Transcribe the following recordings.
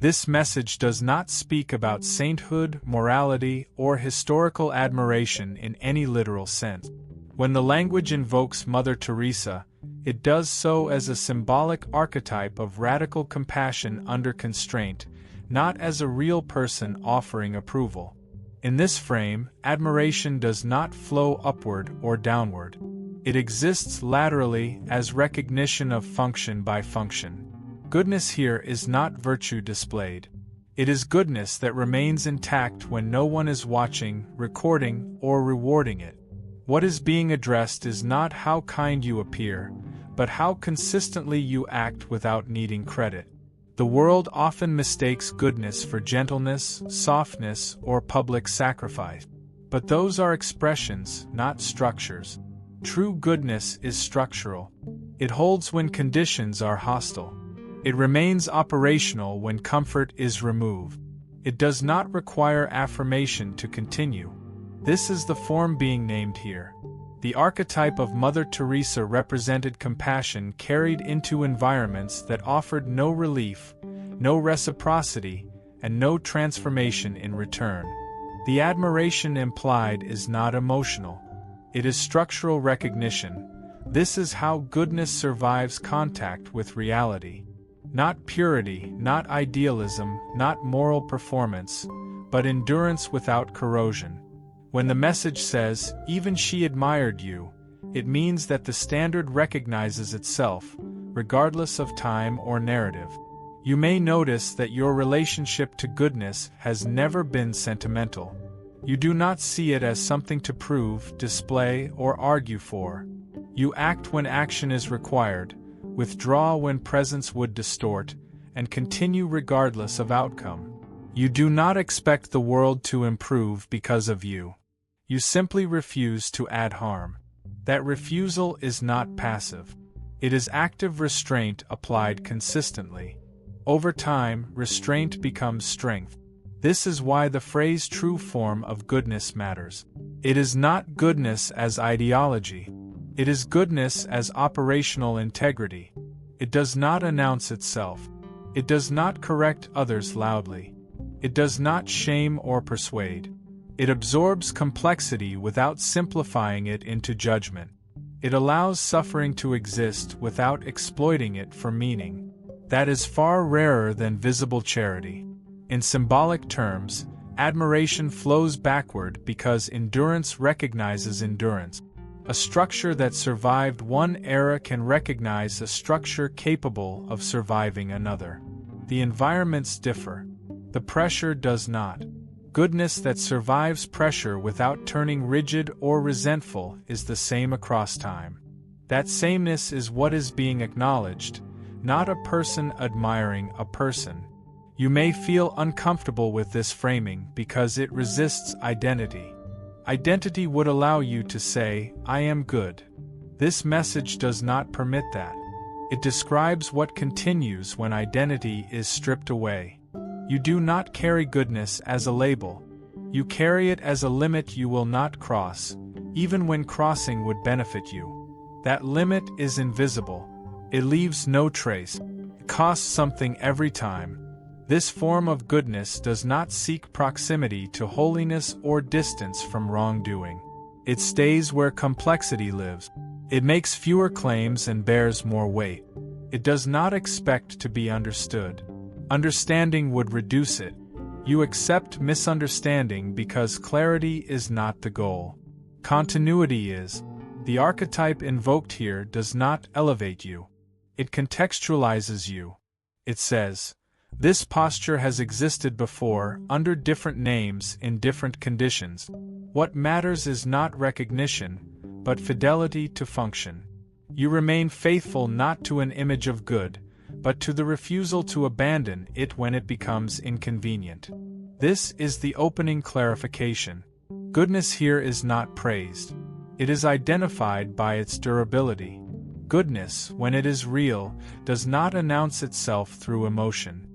This message does not speak about sainthood, morality, or historical admiration in any literal sense. When the language invokes Mother Teresa, it does so as a symbolic archetype of radical compassion under constraint, not as a real person offering approval. In this frame, admiration does not flow upward or downward. It exists laterally as recognition of function by function. Goodness here is not virtue displayed. It is goodness that remains intact when no one is watching, recording, or rewarding it. What is being addressed is not how kind you appear, but how consistently you act without needing credit. The world often mistakes goodness for gentleness, softness, or public sacrifice. But those are expressions, not structures. True goodness is structural. It holds when conditions are hostile. It remains operational when comfort is removed. It does not require affirmation to continue. This is the form being named here. The archetype of Mother Teresa represented compassion carried into environments that offered no relief, no reciprocity, and no transformation in return. The admiration implied is not emotional. It is structural recognition. This is how goodness survives contact with reality. Not purity, not idealism, not moral performance, but endurance without corrosion. When the message says, "Even she admired you," it means that the standard recognizes itself, regardless of time or narrative. You may notice that your relationship to goodness has never been sentimental. You do not see it as something to prove, display, or argue for. You act when action is required, withdraw when presence would distort, and continue regardless of outcome. You do not expect the world to improve because of you. You simply refuse to add harm. That refusal is not passive. It is active restraint applied consistently. Over time, restraint becomes strength. This is why the phrase true form of goodness matters. It is not goodness as ideology. It is goodness as operational integrity. It does not announce itself. It does not correct others loudly. It does not shame or persuade. It absorbs complexity without simplifying it into judgment. It allows suffering to exist without exploiting it for meaning. That is far rarer than visible charity. In symbolic terms, admiration flows backward because endurance recognizes endurance. A structure that survived one era can recognize a structure capable of surviving another. The environments differ. The pressure does not. Goodness that survives pressure without turning rigid or resentful is the same across time. That sameness is what is being acknowledged, not a person admiring a person. You may feel uncomfortable with this framing because it resists identity. Identity would allow you to say, "I am good." This message does not permit that. It describes what continues when identity is stripped away. You do not carry goodness as a label. You carry it as a limit you will not cross, even when crossing would benefit you. That limit is invisible. It leaves no trace. It costs something every time. This form of goodness does not seek proximity to holiness or distance from wrongdoing. It stays where complexity lives. It makes fewer claims and bears more weight. It does not expect to be understood. Understanding would reduce it. You accept misunderstanding because clarity is not the goal. Continuity is. The archetype invoked here does not elevate you. It contextualizes you. It says, "This posture has existed before, under different names, in different conditions. What matters is not recognition, but fidelity to function. You remain faithful not to an image of good, but to the refusal to abandon it when it becomes inconvenient." This is the opening clarification. Goodness here is not praised. It is identified by its durability. Goodness, when it is real, does not announce itself through emotion.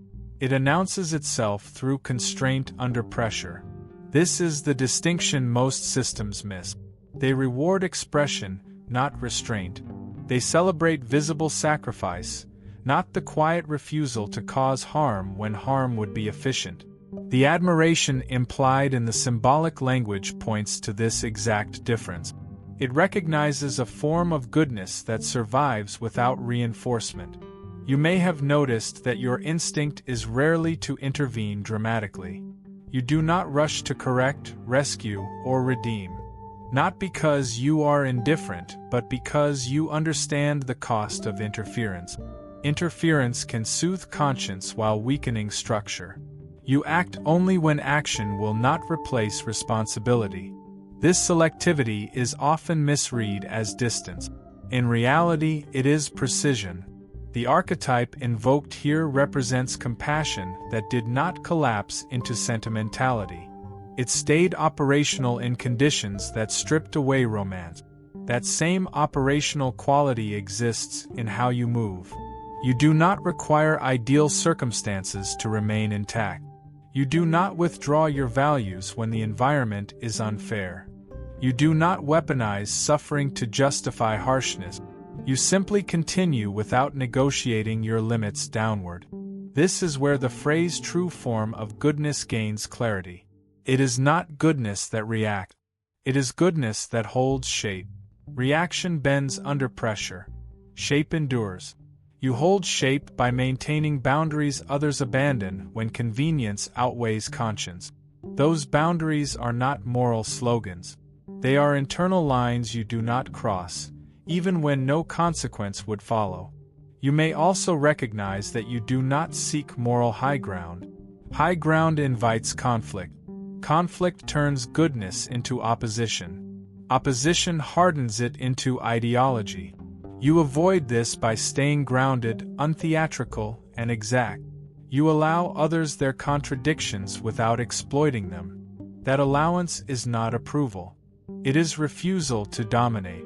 It announces itself through constraint under pressure. This is the distinction most systems miss. They reward expression, not restraint. They celebrate visible sacrifice, not the quiet refusal to cause harm when harm would be efficient. The admiration implied in the symbolic language points to this exact difference. It recognizes a form of goodness that survives without reinforcement. You may have noticed that your instinct is rarely to intervene dramatically. You do not rush to correct, rescue, or redeem. Not because you are indifferent, but because you understand the cost of interference. Interference can soothe conscience while weakening structure. You act only when action will not replace responsibility. This selectivity is often misread as distance. In reality, it is precision. The archetype invoked here represents compassion that did not collapse into sentimentality. It stayed operational in conditions that stripped away romance. That same operational quality exists in how you move. You do not require ideal circumstances to remain intact. You do not withdraw your values when the environment is unfair. You do not weaponize suffering to justify harshness. You simply continue without negotiating your limits downward. This is where the phrase true form of goodness gains clarity. It is not goodness that reacts. It is goodness that holds shape. Reaction bends under pressure. Shape endures. You hold shape by maintaining boundaries others abandon when convenience outweighs conscience. Those boundaries are not moral slogans. They are internal lines you do not cross, even when no consequence would follow. You may also recognize that you do not seek moral high ground. High ground invites conflict. Conflict turns goodness into opposition. Opposition hardens it into ideology. You avoid this by staying grounded, untheatrical, and exact. You allow others their contradictions without exploiting them. That allowance is not approval. It is refusal to dominate.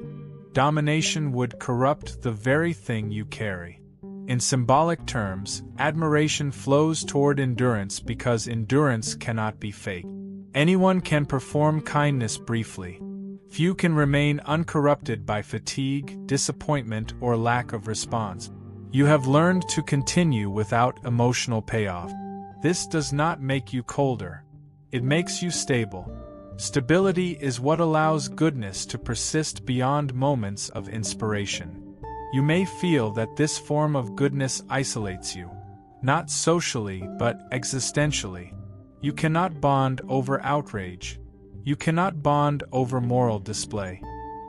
Domination would corrupt the very thing you carry. In symbolic terms, admiration flows toward endurance because endurance cannot be faked. Anyone can perform kindness briefly. Few can remain uncorrupted by fatigue, disappointment, or lack of response. You have learned to continue without emotional payoff. This does not make you colder. It makes you stable. Stability is what allows goodness to persist beyond moments of inspiration. You may feel that this form of goodness isolates you. Not socially, but existentially. You cannot bond over outrage. You cannot bond over moral display.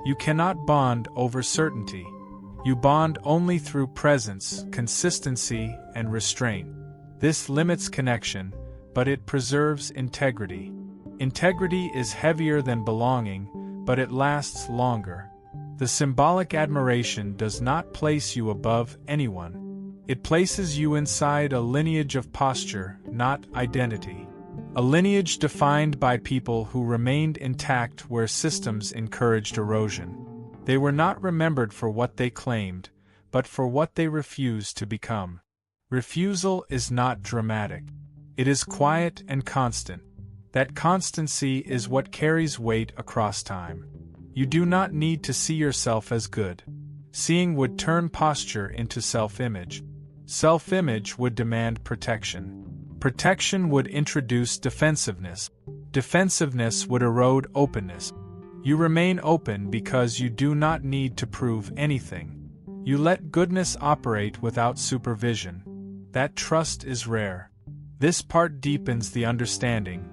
You cannot bond over certainty. You bond only through presence, consistency, and restraint. This limits connection, but it preserves integrity. Integrity is heavier than belonging, but it lasts longer. The symbolic admiration does not place you above anyone. It places you inside a lineage of posture, not identity. A lineage defined by people who remained intact where systems encouraged erosion. They were not remembered for what they claimed, but for what they refused to become. Refusal is not dramatic. It is quiet and constant. That constancy is what carries weight across time. You do not need to see yourself as good. Seeing would turn posture into self-image. Self-image would demand protection. Protection would introduce defensiveness. Defensiveness would erode openness. You remain open because you do not need to prove anything. You let goodness operate without supervision. That trust is rare. This part deepens the understanding.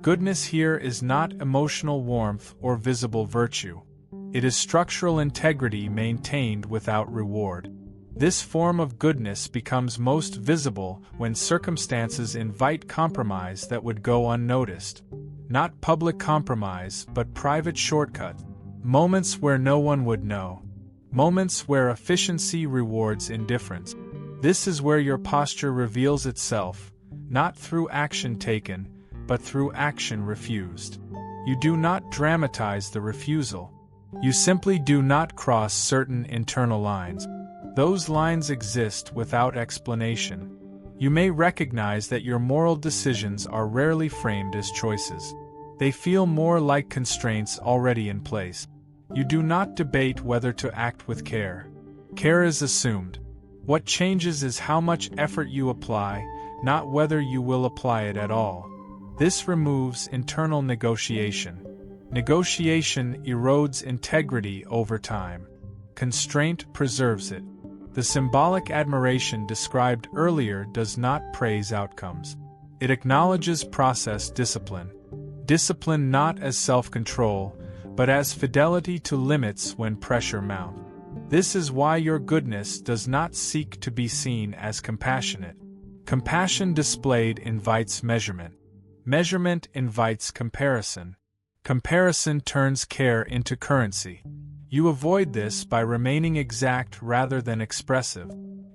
Goodness here is not emotional warmth or visible virtue. It is structural integrity maintained without reward. This form of goodness becomes most visible when circumstances invite compromise that would go unnoticed. Not public compromise, but private shortcut. Moments where no one would know. Moments where efficiency rewards indifference. This is where your posture reveals itself, not through action taken, but through action refused. You do not dramatize the refusal. You simply do not cross certain internal lines. Those lines exist without explanation. You may recognize that your moral decisions are rarely framed as choices. They feel more like constraints already in place. You do not debate whether to act with care. Care is assumed. What changes is how much effort you apply, not whether you will apply it at all. This removes internal negotiation. Negotiation erodes integrity over time. Constraint preserves it. The symbolic admiration described earlier does not praise outcomes. It acknowledges process discipline. Discipline not as self-control, but as fidelity to limits when pressure mounts. This is why your goodness does not seek to be seen as compassionate. Compassion displayed invites measurement. Measurement invites comparison. Comparison turns care into currency. You avoid this by remaining exact rather than expressive.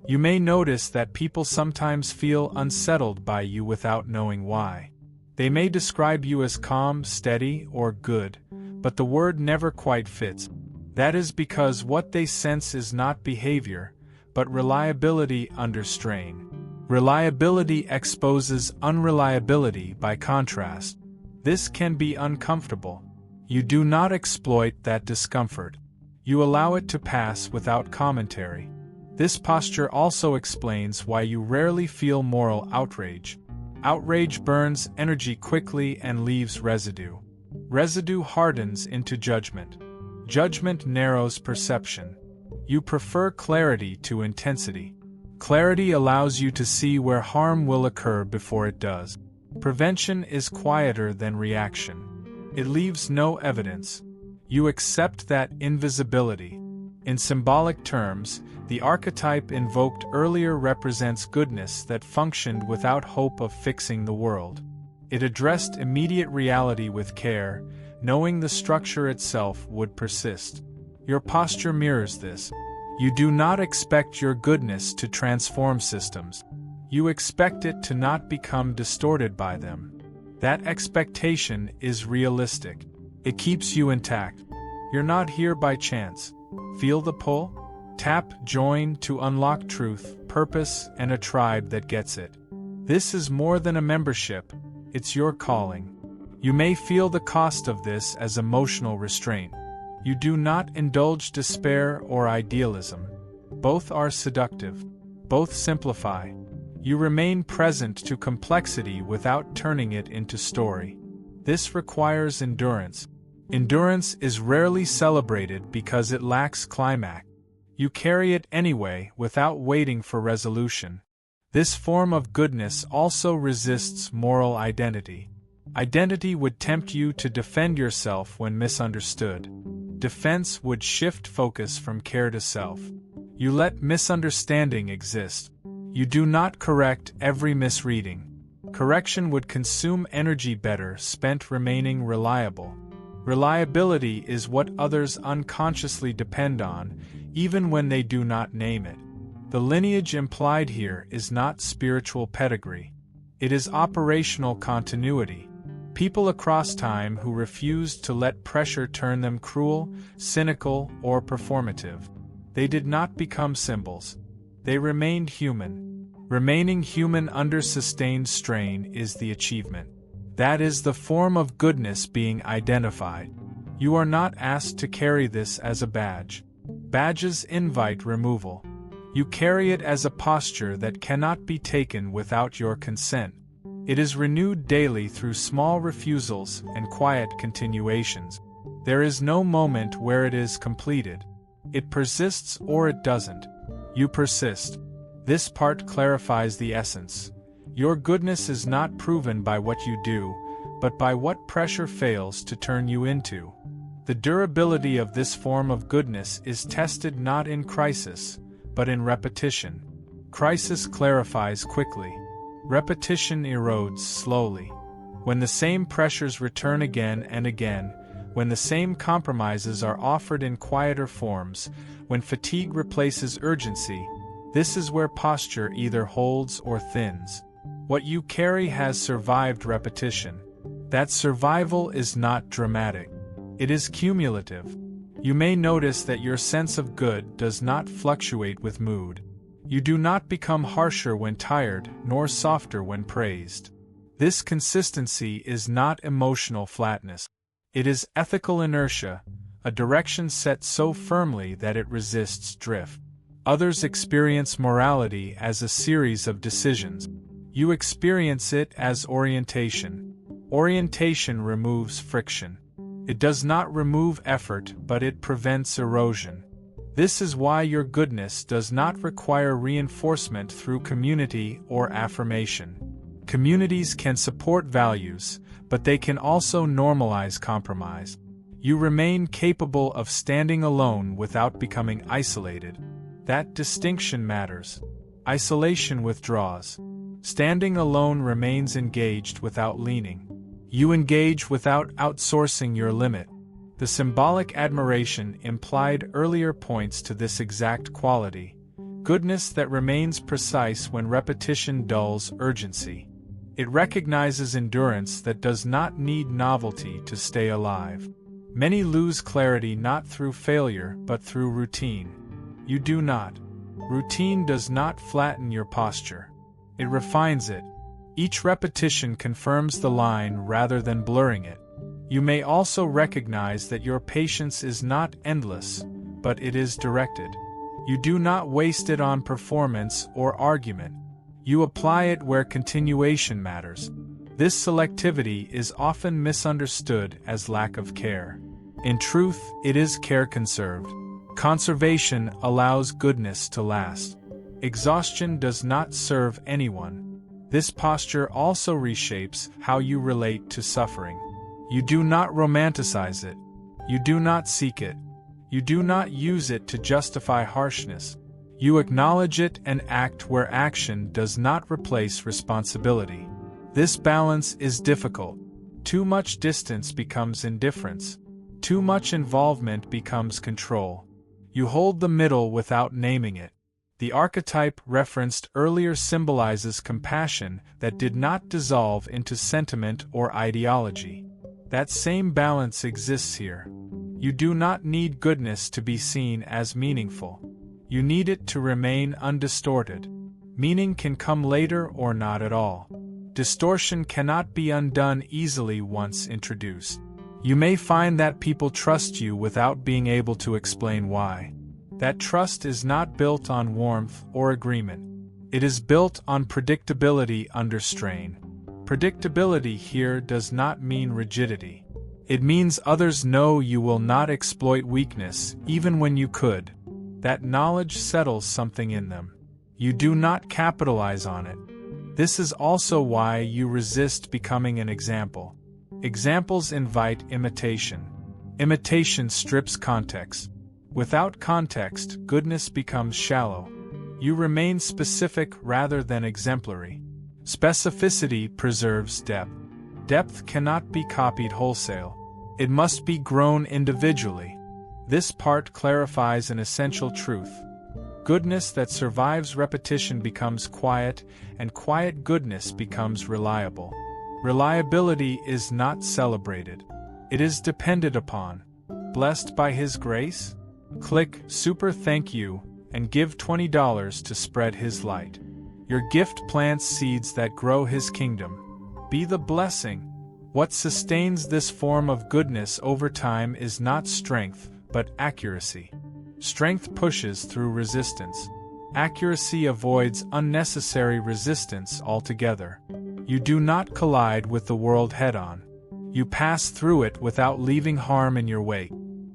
You may notice that people sometimes feel unsettled by you without knowing why. They may describe you as calm, steady, or good, but the word never quite fits. That is because what they sense is not behavior, but reliability under strain. Reliability exposes unreliability by contrast. This can be uncomfortable. You do not exploit that discomfort. You allow it to pass without commentary. This posture also explains why you rarely feel moral outrage. Outrage burns energy quickly and leaves residue. Residue hardens into judgment. Judgment narrows perception. You prefer clarity to intensity. Clarity allows you to see where harm will occur before it does. Prevention is quieter than reaction. It leaves no evidence. You accept that invisibility. In symbolic terms, the archetype invoked earlier represents goodness that functioned without hope of fixing the world. It addressed immediate reality with care, knowing the structure itself would persist. Your posture mirrors this. You do not expect your goodness to transform systems. You expect it to not become distorted by them. That expectation is realistic. It keeps you intact. You're not here by chance. Feel the pull? Tap join to unlock truth, purpose, and a tribe that gets it. This is more than a membership. It's your calling. You may feel the cost of this as emotional restraint. You do not indulge despair or idealism. Both are seductive. Both simplify. You remain present to complexity without turning it into story. This requires endurance. Endurance is rarely celebrated because it lacks climax. You carry it anyway without waiting for resolution. This form of goodness also resists moral identity. Identity would tempt you to defend yourself when misunderstood. Defense would shift focus from care to self. You let misunderstanding exist. You do not correct every misreading. Correction would consume energy better spent remaining reliable. Reliability is what others unconsciously depend on, even when they do not name it. The lineage implied here is not spiritual pedigree. It is operational continuity. People across time who refused to let pressure turn them cruel, cynical, or performative. They did not become symbols. They remained human. Remaining human under sustained strain is the achievement. That is the form of goodness being identified. You are not asked to carry this as a badge. Badges invite removal. You carry it as a posture that cannot be taken without your consent. It is renewed daily through small refusals and quiet continuations. There is no moment where it is completed. It persists or it doesn't. You persist. This part clarifies the essence. Your goodness is not proven by what you do, but by what pressure fails to turn you into. The durability of this form of goodness is tested not in crisis, but in repetition. Crisis clarifies quickly. Repetition erodes slowly. When the same pressures return again and again, when the same compromises are offered in quieter forms, when fatigue replaces urgency, this is where posture either holds or thins. What you carry has survived repetition. That survival is not dramatic. It is cumulative. You may notice that your sense of good does not fluctuate with mood. You do not become harsher when tired, nor softer when praised. This consistency is not emotional flatness. It is ethical inertia, a direction set so firmly that it resists drift. Others experience morality as a series of decisions. You experience it as orientation. Orientation removes friction. It does not remove effort, but it prevents erosion. This is why your goodness does not require reinforcement through community or affirmation. Communities can support values, but they can also normalize compromise. You remain capable of standing alone without becoming isolated. That distinction matters. Isolation withdraws. Standing alone remains engaged without leaning. You engage without outsourcing your limit. The symbolic admiration implied earlier points to this exact quality: goodness that remains precise when repetition dulls urgency. It recognizes endurance that does not need novelty to stay alive. Many lose clarity not through failure but through routine. You do not. Routine does not flatten your posture. It refines it. Each repetition confirms the line rather than blurring it. You may also recognize that your patience is not endless, but it is directed. You do not waste it on performance or argument. You apply it where continuation matters. This selectivity is often misunderstood as lack of care. In truth, it is care conserved. Conservation allows goodness to last. Exhaustion does not serve anyone. This posture also reshapes how you relate to suffering. You do not romanticize it. You do not seek it. You do not use it to justify harshness. You acknowledge it and act where action does not replace responsibility. This balance is difficult. Too much distance becomes indifference. Too much involvement becomes control. You hold the middle without naming it. The archetype referenced earlier symbolizes compassion that did not dissolve into sentiment or ideology. That same balance exists here. You do not need goodness to be seen as meaningful. You need it to remain undistorted. Meaning can come later or not at all. Distortion cannot be undone easily once introduced. You may find that people trust you without being able to explain why. That trust is not built on warmth or agreement. It is built on predictability under strain. Predictability here does not mean rigidity. It means others know you will not exploit weakness even when you could. That knowledge settles something in them. You do not capitalize on it. This is also why you resist becoming an example. Examples invite imitation. Imitation strips context. Without context, goodness becomes shallow. You remain specific rather than exemplary. Specificity preserves depth. Depth cannot be copied wholesale. It must be grown individually. This part clarifies an essential truth. Goodness that survives repetition becomes quiet, and quiet goodness becomes reliable. Reliability is not celebrated. It is depended upon. Blessed by His grace? Click Super Thank You and give $20 to spread His light. Your gift plants seeds that grow His kingdom. Be the blessing. What sustains this form of goodness over time is not strength, but accuracy. Strength pushes through resistance. Accuracy avoids unnecessary resistance altogether. You do not collide with the world head-on. You pass through it without leaving harm in your wake.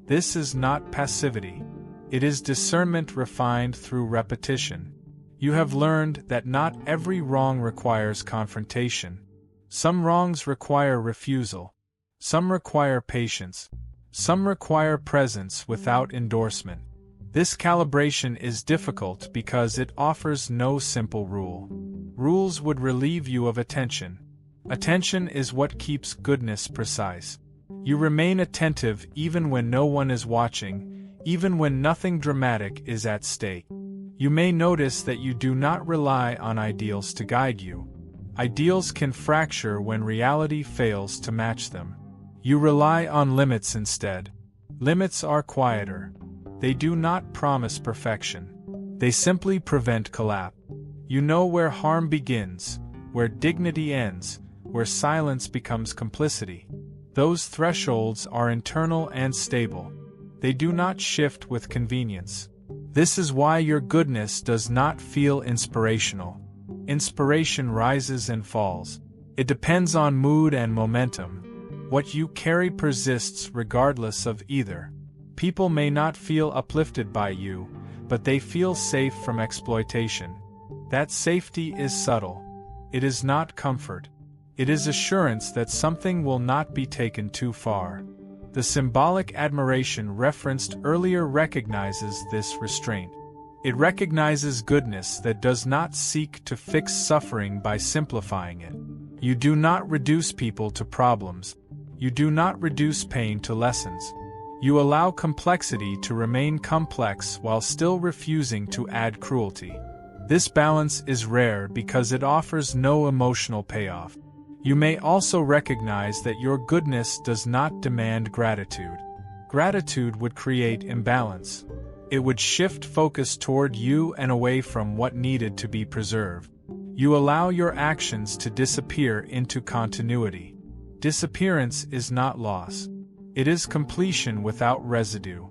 This is not passivity. It is discernment refined through repetition. You have learned that not every wrong requires confrontation. Some wrongs require refusal. Some require patience. Some require presence without endorsement. This calibration is difficult because it offers no simple rule. Rules would relieve you of attention. Attention is what keeps goodness precise. You remain attentive even when no one is watching, even when nothing dramatic is at stake. You may notice that you do not rely on ideals to guide you. Ideals can fracture when reality fails to match them. You rely on limits instead. Limits are quieter. They do not promise perfection. They simply prevent collapse. You know where harm begins, where dignity ends, where silence becomes complicity. Those thresholds are internal and stable. They do not shift with convenience. This is why your goodness does not feel inspirational. Inspiration rises and falls. It depends on mood and momentum. What you carry persists regardless of either. People may not feel uplifted by you, but they feel safe from exploitation. That safety is subtle. It is not comfort. It is assurance that something will not be taken too far. The symbolic admiration referenced earlier recognizes this restraint. It recognizes goodness that does not seek to fix suffering by simplifying it. You do not reduce people to problems. You do not reduce pain to lessons. You allow complexity to remain complex while still refusing to add cruelty. This balance is rare because it offers no emotional payoff. You may also recognize that your goodness does not demand gratitude. Gratitude would create imbalance. It would shift focus toward you and away from what needed to be preserved. You allow your actions to disappear into continuity. Disappearance is not loss. It is completion without residue.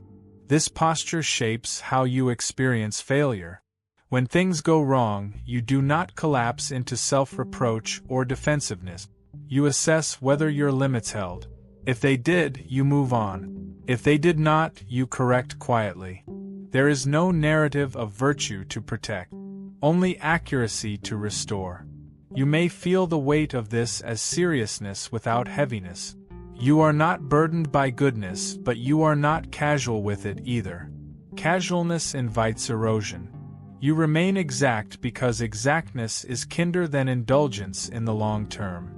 This posture shapes how you experience failure. When things go wrong, you do not collapse into self-reproach or defensiveness. You assess whether your limits held. If they did, you move on. If they did not, you correct quietly. There is no narrative of virtue to protect, only accuracy to restore. You may feel the weight of this as seriousness without heaviness. You are not burdened by goodness, but you are not casual with it either. Casualness invites erosion. You remain exact because exactness is kinder than indulgence in the long term.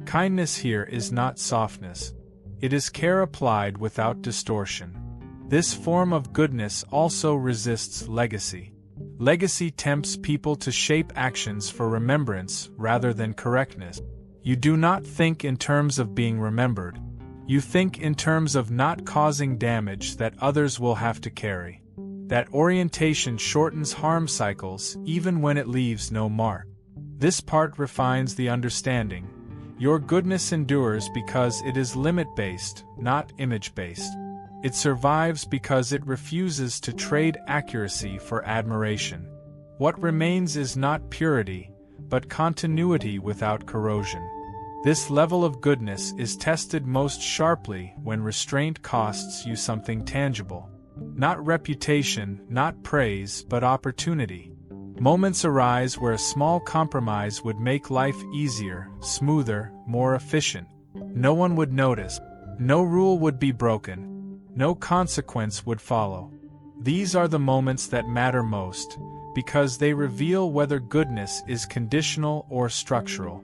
Kindness here is not softness. It is care applied without distortion. This form of goodness also resists legacy. Legacy tempts people to shape actions for remembrance rather than correctness. You do not think in terms of being remembered. You think in terms of not causing damage that others will have to carry. That orientation shortens harm cycles even when it leaves no mark. This part refines the understanding. Your goodness endures because it is limit-based, not image-based. It survives because it refuses to trade accuracy for admiration. What remains is not purity, but continuity without corrosion. This level of goodness is tested most sharply when restraint costs you something tangible. Not reputation, not praise, but opportunity. Moments arise where a small compromise would make life easier, smoother, more efficient. No one would notice. No rule would be broken. No consequence would follow. These are the moments that matter most, because they reveal whether goodness is conditional or structural.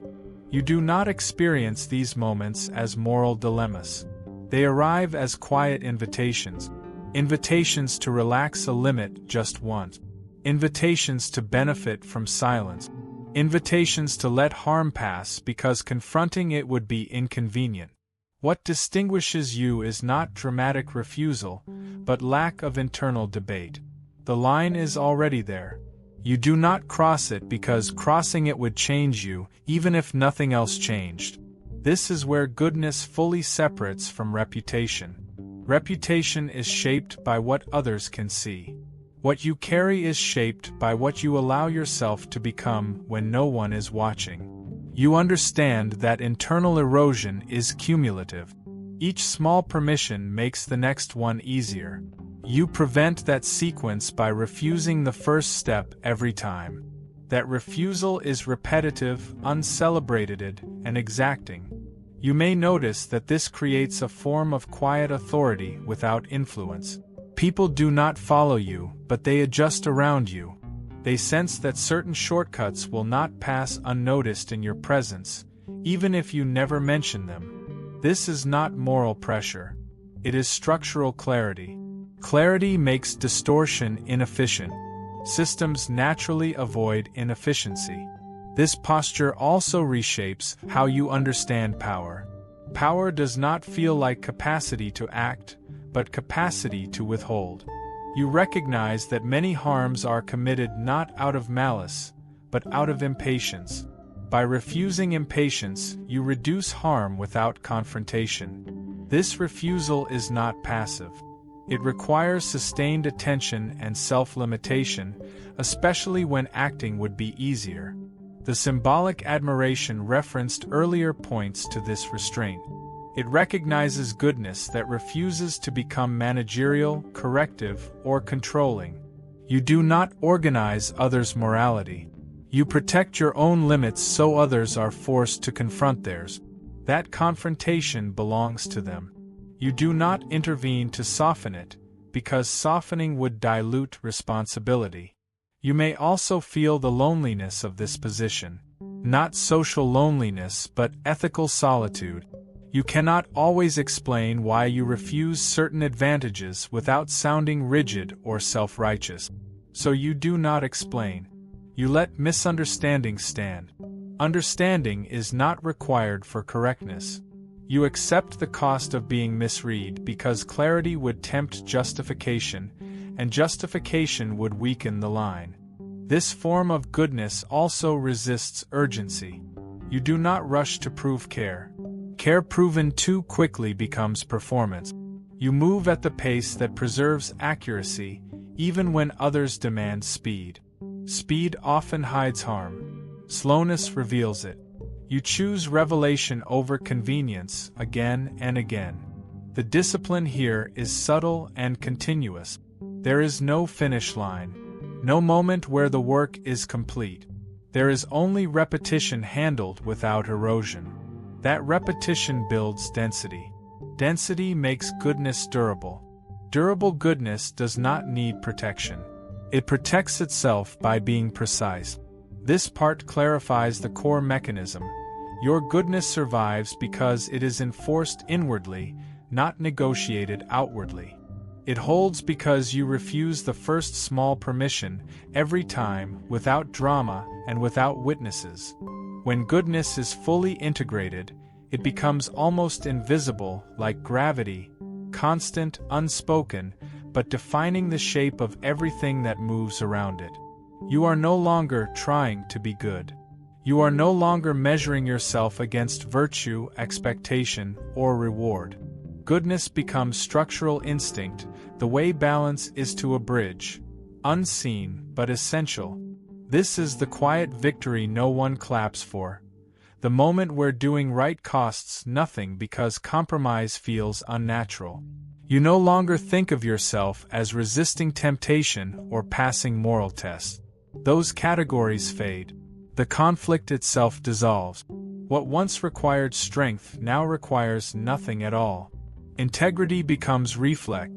You do not experience these moments as moral dilemmas. They arrive as quiet invitations. Invitations to relax a limit just once. Invitations to benefit from silence. Invitations to let harm pass because confronting it would be inconvenient. What distinguishes you is not dramatic refusal, but lack of internal debate. The line is already there. You do not cross it because crossing it would change you, even if nothing else changed. This is where goodness fully separates from reputation. Reputation is shaped by what others can see. What you carry is shaped by what you allow yourself to become when no one is watching. You understand that internal erosion is cumulative. Each small permission makes the next one easier. You prevent that sequence by refusing the first step every time. That refusal is repetitive, uncelebrated, and exacting. You may notice that this creates a form of quiet authority without influence. People do not follow you, but they adjust around you. They sense that certain shortcuts will not pass unnoticed in your presence, even if you never mention them. This is not moral pressure. It is structural clarity. Clarity makes distortion inefficient. Systems naturally avoid inefficiency. This posture also reshapes how you understand power. Power does not feel like capacity to act, but capacity to withhold. You recognize that many harms are committed not out of malice, but out of impatience. By refusing impatience, you reduce harm without confrontation. This refusal is not passive. It requires sustained attention and self-limitation, especially when acting would be easier. The symbolic admiration referenced earlier points to this restraint. It recognizes goodness that refuses to become managerial, corrective, or controlling. You do not organize others' morality. You protect your own limits so others are forced to confront theirs. That confrontation belongs to them. You do not intervene to soften it, because softening would dilute responsibility. You may also feel the loneliness of this position. Not social loneliness, but ethical solitude. You cannot always explain why you refuse certain advantages without sounding rigid or self-righteous. So you do not explain. You let misunderstanding stand. Understanding is not required for correctness. You accept the cost of being misread because clarity would tempt justification, and justification would weaken the line. This form of goodness also resists urgency. You do not rush to prove care. Care proven too quickly becomes performance. You move at the pace that preserves accuracy, even when others demand speed. Speed often hides harm. Slowness reveals it. You choose revelation over convenience again and again. The discipline here is subtle and continuous. There is no finish line, no moment where the work is complete. There is only repetition handled without erosion. That repetition builds density. Density makes goodness durable. Durable goodness does not need protection. It protects itself by being precise. This part clarifies the core mechanism. Your goodness survives because it is enforced inwardly, not negotiated outwardly. It holds because you refuse the first small permission every time, without drama and without witnesses. When goodness is fully integrated, it becomes almost invisible, like gravity, constant, unspoken, but defining the shape of everything that moves around it. You are no longer trying to be good. You are no longer measuring yourself against virtue, expectation, or reward. Goodness becomes structural instinct, the way balance is to a bridge. Unseen, but essential. This is the quiet victory no one claps for. The moment where doing right costs nothing because compromise feels unnatural. You no longer think of yourself as resisting temptation or passing moral tests. Those categories fade. The conflict itself dissolves. What once required strength now requires nothing at all. Integrity becomes reflex.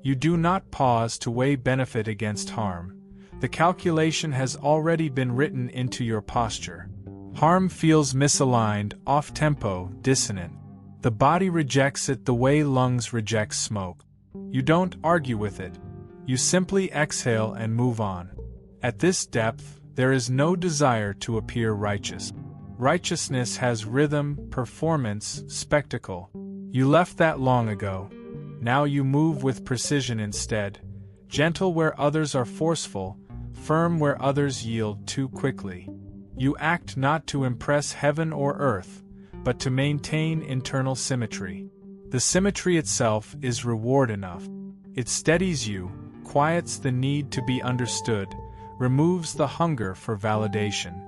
You do not pause to weigh benefit against harm. The calculation has already been written into your posture. Harm feels misaligned, off-tempo, dissonant. The body rejects it the way lungs reject smoke. You don't argue with it. You simply exhale and move on. At this depth, there is no desire to appear righteous. Righteousness has rhythm, performance, spectacle. You left that long ago. Now you move with precision instead, gentle where others are forceful, firm where others yield too quickly. You act not to impress heaven or earth, but to maintain internal symmetry. The symmetry itself is reward enough. It steadies you, quiets the need to be understood, removes the hunger for validation.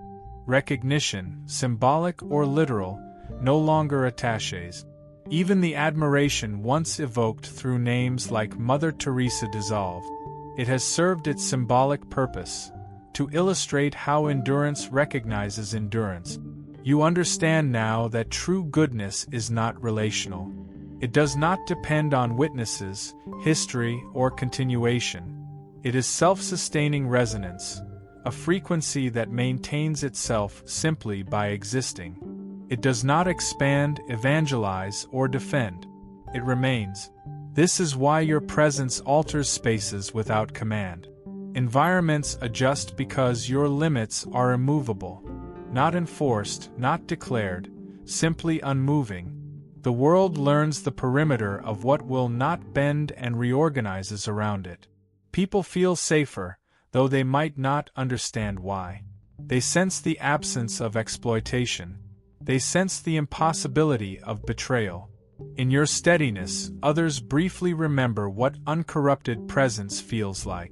Recognition, symbolic or literal, no longer attaches. Even the admiration once evoked through names like Mother Teresa dissolved. It has served its symbolic purpose, to illustrate how endurance recognizes endurance. You understand now that true goodness is not relational. It does not depend on witnesses, history, or continuation. It is self-sustaining resonance, a frequency that maintains itself simply by existing. It does not expand, evangelize, or defend. It remains. This is why your presence alters spaces without command. Environments adjust because your limits are immovable. Not enforced, not declared, simply unmoving. The world learns the perimeter of what will not bend and reorganizes around it. People feel safer, though they might not understand why. They sense the absence of exploitation. They sense the impossibility of betrayal. In your steadiness, others briefly remember what uncorrupted presence feels like.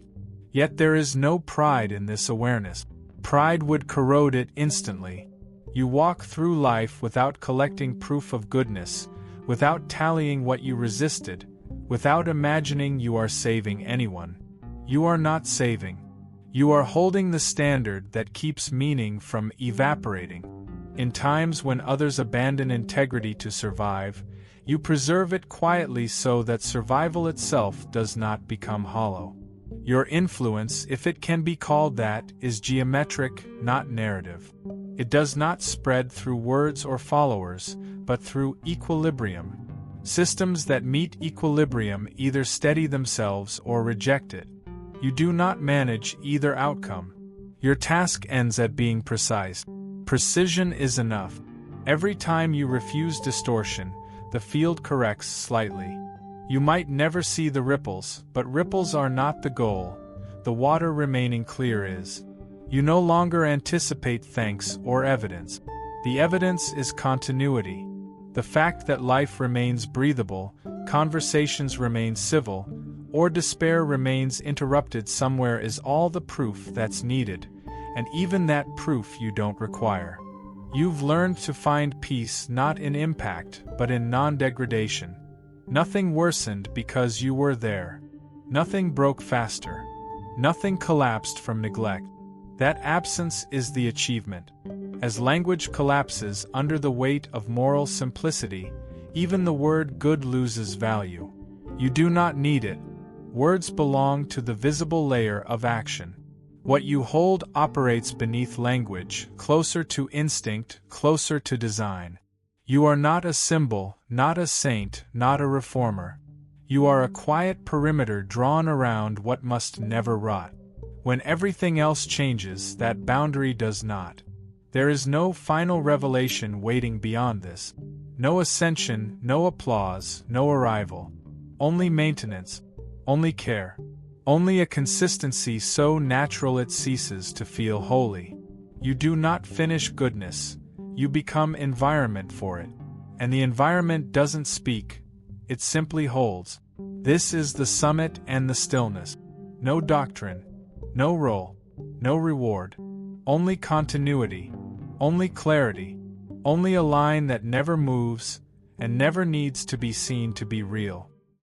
Yet there is no pride in this awareness. Pride would corrode it instantly. You walk through life without collecting proof of goodness, without tallying what you resisted, without imagining you are saving anyone. You are not saving. You are holding the standard that keeps meaning from evaporating. In times when others abandon integrity to survive, you preserve it quietly so that survival itself does not become hollow. Your influence, if it can be called that, is geometric, not narrative. It does not spread through words or followers, but through equilibrium. Systems that meet equilibrium either steady themselves or reject it. You do not manage either outcome. Your task ends at being precise. Precision is enough. Every time you refuse distortion, the field corrects slightly. You might never see the ripples, but ripples are not the goal. The water remaining clear is. You no longer anticipate thanks or evidence. The evidence is continuity. The fact that life remains breathable, conversations remain civil, or despair remains interrupted somewhere is all the proof that's needed, and even that proof you don't require. You've learned to find peace not in impact, but in non-degradation. Nothing worsened because you were there. Nothing broke faster. Nothing collapsed from neglect. That absence is the achievement. As language collapses under the weight of moral simplicity, even the word good loses value. You do not need it. Words belong to the visible layer of action. What you hold operates beneath language, closer to instinct, closer to design. You are not a symbol, not a saint, not a reformer. You are a quiet perimeter drawn around what must never rot. When everything else changes, that boundary does not. There is no final revelation waiting beyond this. No ascension, no applause, no arrival. Only maintenance, only care. Only a consistency so natural it ceases to feel holy. You do not finish goodness, you become environment for it. And the environment doesn't speak, it simply holds. This is the summit and the stillness. No doctrine, no role, no reward. Only continuity, only clarity, only a line that never moves and never needs to be seen to be real.